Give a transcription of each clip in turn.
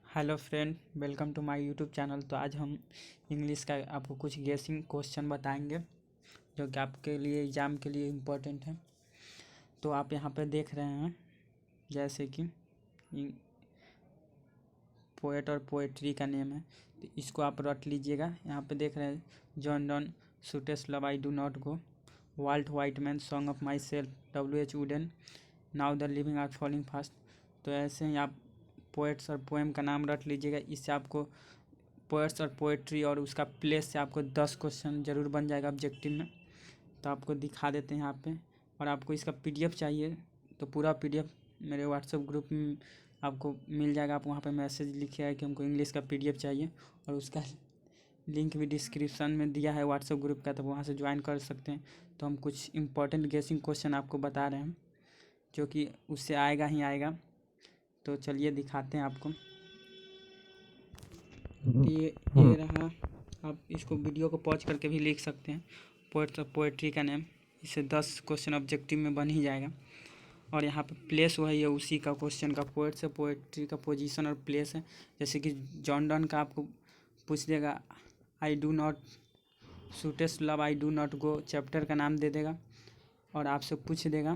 Hello friend, welcome to my YouTube channel. तो आज हम इंग्लिश का आपको कुछ गेसिंग क्वेश्चन बताएंगे जो कि आपके लिए एग्ज़ाम के लिए इम्पोर्टेंट है। तो आप यहाँ पे देख रहे हैं जैसे कि पोएट और पोएट्री का नेम है, तो इसको आप रट लीजिएगा। यहाँ पे देख रहे हैं John Donne sweetest love I do not go, Walt Whitman song of myself, W.H. Auden now the living are falling fast. तो ऐसे ही आप पोएट्स और पोएम का नाम रट लीजिएगा। इससे आपको पोएट्स और पोएट्री और उसका प्लेस से आपको 10 क्वेश्चन ज़रूर बन जाएगा ऑब्जेक्टिव में। तो आपको दिखा देते हैं यहाँ पे। और आपको इसका PDF चाहिए तो पूरा PDF मेरे व्हाट्सएप ग्रुप में आपको मिल जाएगा। आप वहाँ पे मैसेज लिखे है कि हमको इंग्लिश का PDF चाहिए, और उसका लिंक भी डिस्क्रिप्शन में दिया है व्हाट्सएप ग्रुप का, तो वहाँ से ज्वाइन कर सकते हैं। तो हम कुछ इंपॉर्टेंट गेसिंग क्वेश्चन आपको बता रहे हैं जो कि उससे आएगा ही आएगा। तो चलिए दिखाते हैं आपको। ये रहा। आप इसको वीडियो को पॉज करके भी लिख सकते हैं, पोएट और पोएट्री का नेम। इससे 10 क्वेश्चन ऑब्जेक्टिव में बन ही जाएगा। और यहाँ पे प्लेस वही है उसी का क्वेश्चन का, पोएट से पोएट्री का पोजीशन और प्लेस है। जैसे कि जॉन डॉन का आपको पूछ देगा I do not sweetest love I do not go, chapter का नाम दे देगा और आपसे पूछ देगा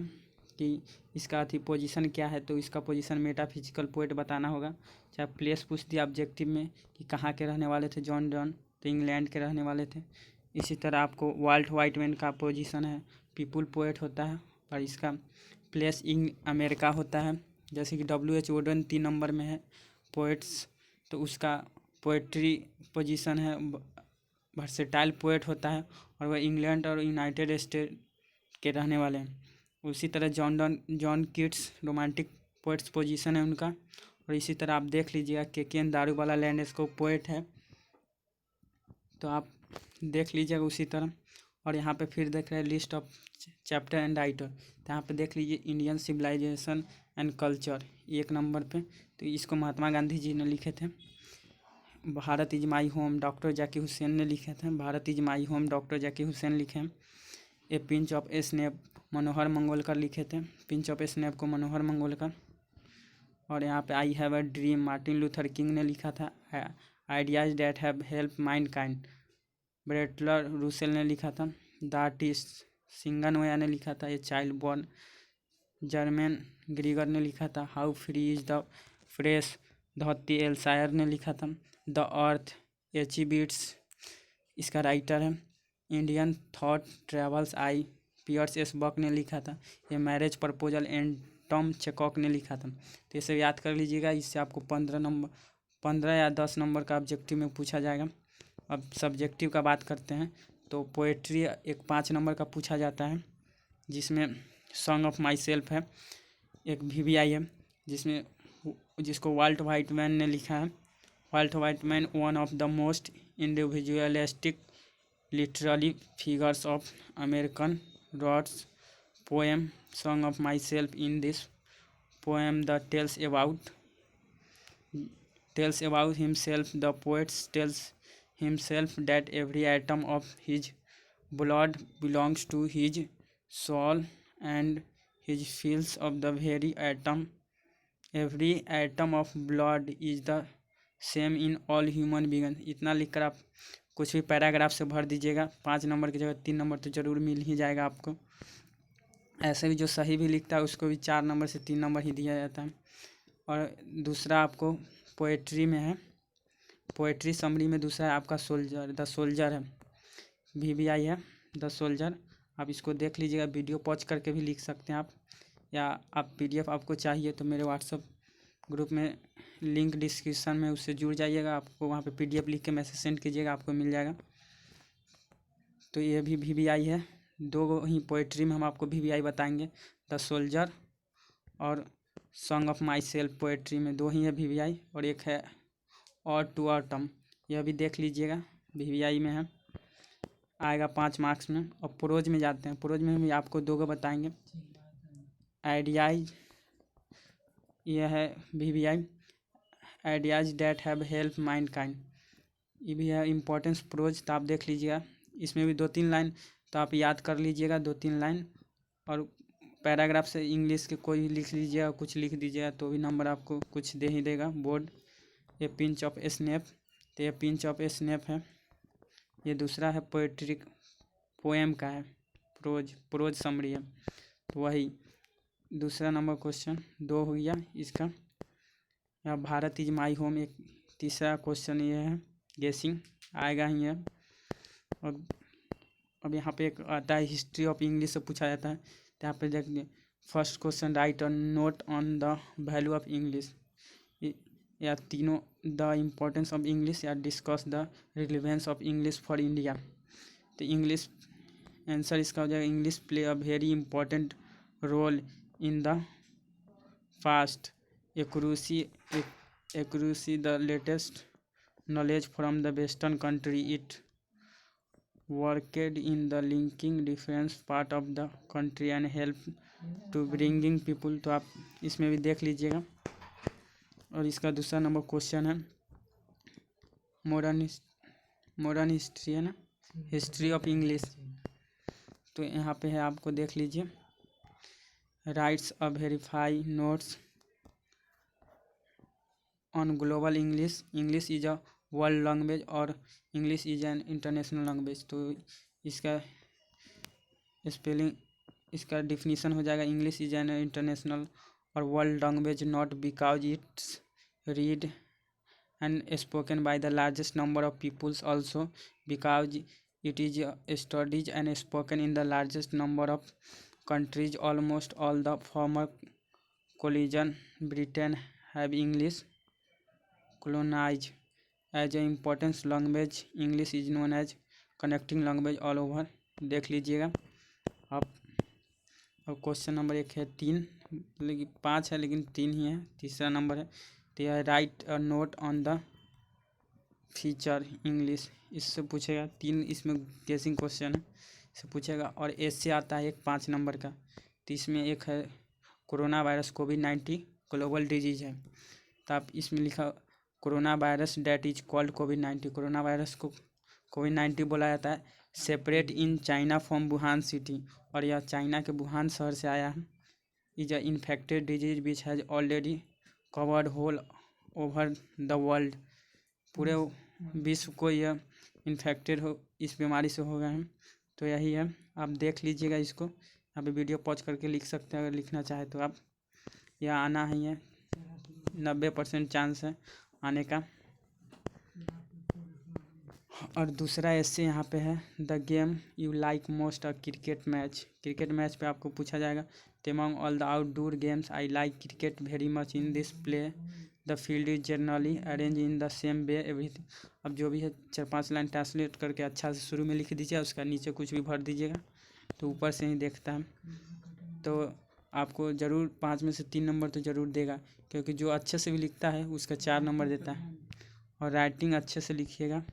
कि इसका पोजीशन क्या है। तो इसका पोजीशन मेटाफिजिकल पोएट बताना होगा। चाहे प्लेस पूछ दिया ऑब्जेक्टिव में कि कहाँ के रहने वाले थे जॉन डॉन, तो इंग्लैंड के रहने वाले थे। इसी तरह आपको वाल्ट वाइटमैन का पोजीशन है पीपुल पोएट होता है, और इसका प्लेस अमेरिका होता है। जैसे कि W.H. वुडन 3 नंबर में है पोएट्स, तो उसका पोएट्री पोजीशन है वर्सेटाइल पोएट होता है, और वह इंग्लैंड और यूनाइटेड स्टेट के रहने वाले हैं। उसी तरह John Keats romantic poets position है उनका। और इसी तरह आप देख लीजिएगा KKN दारूवाला लैंडस्केप पोएट है, तो आप देख लीजिएगा उसी तरह। और यहाँ पे फिर देख रहे हैं list of chapter and writer, तो यहाँ पे देख लीजिए Indian civilization and culture 1 number पे। तो इसको महात्मा गांधी जी ने लिखे थे। Bharat is my home doctor Zakir Hussain ने लिखे थे। Bharat is my home doctor Zakir Hussain लिखे हैं। A pinch of snuff Manohar Mangolkar लिखे थे। पिंच ऑफ स्नैप को मनोहर मंगोलकर। और यहाँ पे I have a dream Martin Luther King ने लिखा था। Ideas that have help mankind Bertrand Russell ने लिखा था। द आर्टिस्ट सिंगनोया ने लिखा था। A child born Germaine Greer ने लिखा था। How free is the fresh धोती एल्सायर ने लिखा था। The earth H.E. बीट्स इसका राइटर है। Indian thought travels I Pearl S Buck ने लिखा था। ये मैरिज प्रपोजल एंड टॉम चेकॉक ने लिखा था। तो इसे याद कर लीजिएगा। इससे आपको 15 या 10 नंबर का ऑब्जेक्टिव में पूछा जाएगा। अब सब्जेक्टिव का बात करते हैं तो पोएट्री एक 5 नंबर का पूछा जाता है, जिसमें सॉन्ग ऑफ माई सेल्फ है। एक VBI है जिसको वाल्ट वाइटमैन ने लिखा है। Walt Whitman one of the most individualistic literary figures of American wrote poem song of myself. In this poem the tells about himself. The poet tells himself that every atom of his blood belongs to his soul, and he feels of the very atom. Every atom of blood is the same in all human beings। इतना लिखकर आप कुछ भी paragraph से भर दीजिएगा। 5 number की जगह 3 नंबर तो ज़रूर मिल ही जाएगा आपको। ऐसे भी जो सही भी लिखता है उसको भी 4 नंबर से 3 नंबर ही दिया जाता है। और दूसरा आपको पोएट्री में है, पोएट्री समरी में दूसरा है आपका सोल्जर, द सोल्जर है। VBI है द सोल्जर। आप इसको देख लीजिएगा, वीडियो पॉज करके भी लिख सकते हैं आप, या आप PDF आपको चाहिए तो मेरे व्हाट्सअप ग्रुप में लिंक डिस्क्रिप्शन में उससे जुड़ जाइएगा। आपको वहाँ पे PDF लिख के मैसेज सेंड कीजिएगा, आपको मिल जाएगा। तो ये भी VBI है। 2 ही पोएट्री में हम आपको VBI बताएंगे, द सोल्जर और song of my self. Poetry में 2 ही है VBI, और एक है और टू ऑटम, यह भी देख लीजिएगा, VBI में है, आएगा 5 मार्क्स में। और प्रोज में जाते हैं। प्रोज में भी आपको 2 बताएंगे। आइडियाज यह है VBI, ideas that have help mind kind, ये भी है इम्पोर्टेंस प्रोज। तो आप देख लीजिएगा, इसमें भी 2-3 लाइन तो आप याद कर लीजिएगा, 2-3 लाइन। और पैराग्राफ से इंग्लिश के कोई लिख लीजिएगा, कुछ लिख दीजिएगा तो भी नंबर आपको कुछ दे ही देगा board. A pinch of snap, तो ये पिंच ऑफ स्नैप है। ये दूसरा है पोएट्री, पोएम का है, प्रोज समरी है, तो वही दूसरा नंबर क्वेश्चन 2 हो गया इसका। या भारत इज माई होम, एक तीसरा क्वेश्चन ये है, गेसिंग आएगा ही है। और अब यहाँ पे एक आता है हिस्ट्री ऑफ इंग्लिश से पूछा जाता है, तो यहाँ पे देखिए first question write a note on the value of English, या तीनों द इम्पोर्टेंस ऑफ इंग्लिश, या discuss the relevance of English for India. तो इंग्लिश आंसर इसका हो जाएगा English play a very important role in the fast accuracy the latest knowledge from the western country. It worked in the linking different part of the country and help to bringing people, तो आप इसमें भी देख लीजिएगा। और इसका दूसरा number question है मॉडर्न हिस्ट्री है ना, हिस्ट्री ऑफ इंग्लिश, तो यहाँ पे है, आपको देख लीजिए। Writes a verify notes on global English, English is a world language और English is an international language. तो इसका स्पेलिंग, इसका डिफिनीसन हो जाएगा इंग्लिश इज एन इंटरनेशनल और world language not because it's read and spoken by the largest number of peoples, also because it is studies and spoken in the largest number of countries. Almost all the former colonies Britain have English colonized as an important language. English is known as connecting language all over। देख लीजिएगा आप। अब question number 1 है 3, लेकिन 5 है लेकिन 3 ही है, तीसरा नंबर है, तो यह right a note on the feature English, इससे पूछेगा। 3 इसमें गेसिंग क्वेश्चन है, इससे पूछेगा। और ऐसे आता है एक 5 नंबर का, तो इसमें एक है कोरोना वायरस कोविड-19 ग्लोबल डिजीज है, तो आप इसमें लिखा corona virus that is called कोविड-19। कोरोना वायरस को कोविड-19 बोला जाता है। Separate in China from Wuhan city, और यह चाइना के वुहान शहर से आया है। Is a infected disease which has already covered whole over the world, पूरे विश्व को यह इन्फेक्टेड हो, इस बीमारी से हो गए हैं। तो यही है, आप देख लीजिएगा इसको। यहाँ पे वीडियो पॉज करके लिख सकते हैं अगर लिखना चाहे तो आप। यह आना ही है, 90% चांस है आने का। और दूसरा ऐसे यहाँ पे है the game you like most a cricket match. Cricket match पे आपको पूछा जाएगा, among all the outdoor games I like cricket very much in this play the field is generally arrange in the same way everything. अब जो भी है 4-5 line translate करके अच्छा से शुरू में लिख दीजिए, उसका नीचे कुछ भी भर दीजिएगा, तो ऊपर से ही देखता है। तो आपको ज़रूर 5 में से 3 नंबर तो ज़रूर देगा, क्योंकि जो अच्छे से भी लिखता है उसका 4 नंबर देता है। और राइटिंग अच्छे से लिखिएगा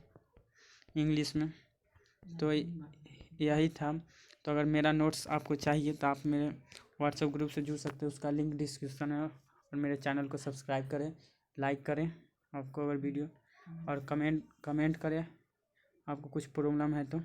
इंग्लिश में। तो यही था। तो अगर मेरा नोट्स आपको चाहिए तो आप मेरे व्हाट्सएप ग्रुप से जुड़ सकते हैं, उसका लिंक डिस्क्रिप्शन है। और मेरे चैनल को सब्सक्राइब करें, लाइक करें आपको अगर वीडियो, और कमेंट करें आपको कुछ प्रॉब्लम है तो।